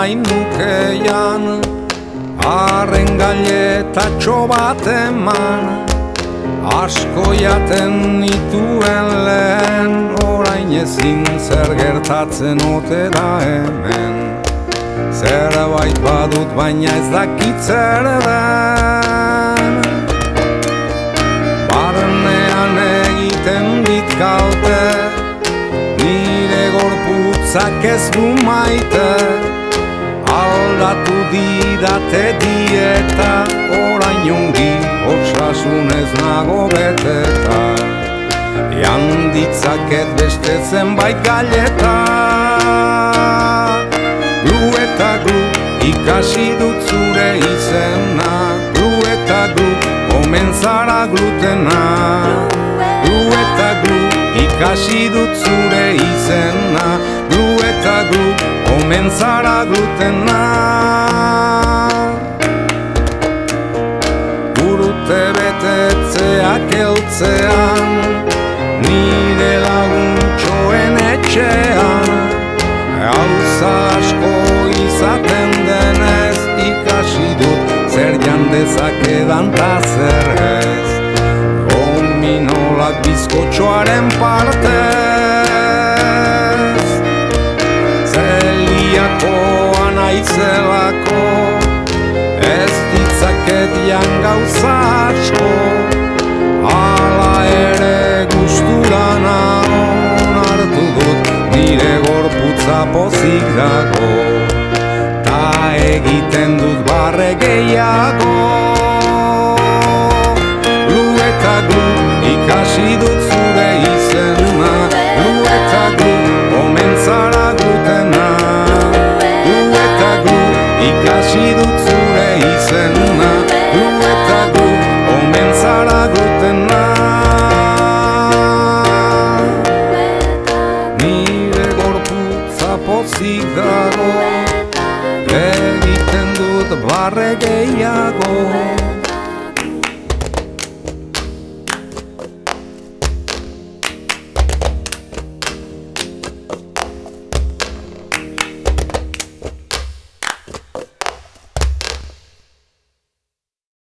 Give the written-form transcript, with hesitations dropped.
bainukeian arren gailetatxo bat eman. Asko jaten nituen lehen, orain ezin zer gertatzen ote da hemen. Zerbait badut baina ez dakit zer den. Barnean egiten dit kalte, nire gorputzak ez du maite. Aldatu didate dieta, orain ongi osasunez nago beteta. Jan ditzaket beste zenbait galeta. Glu eta glu ikasi dut zure izena. Glu eta glu omen zara glutena. Glu eta glu ikasi dut zure izena. Glu eta glu omen zara glutena. Urte betetzeak heltzean, nire laguntxoen etxean. Gauza asko izaten denez, ikasi dut zer jan dezakedan ta zer ez. Gominolak bizkotxoaren partez, zeliakoa naizelako, ez ditzaket jan gauza asko. Hala ere gustura nagon hartu dut, nire gorputza pozik dago. Ta egiten dut barre gehiago. Glu eta glu ikasi dut zure izena. Glu eta glu omen zara glutena. Glu eta glu ikasi dut zure izena. Glu eta glu omen zara glutena. Nire gorputza pozik dago, egiten dut barre gehiago.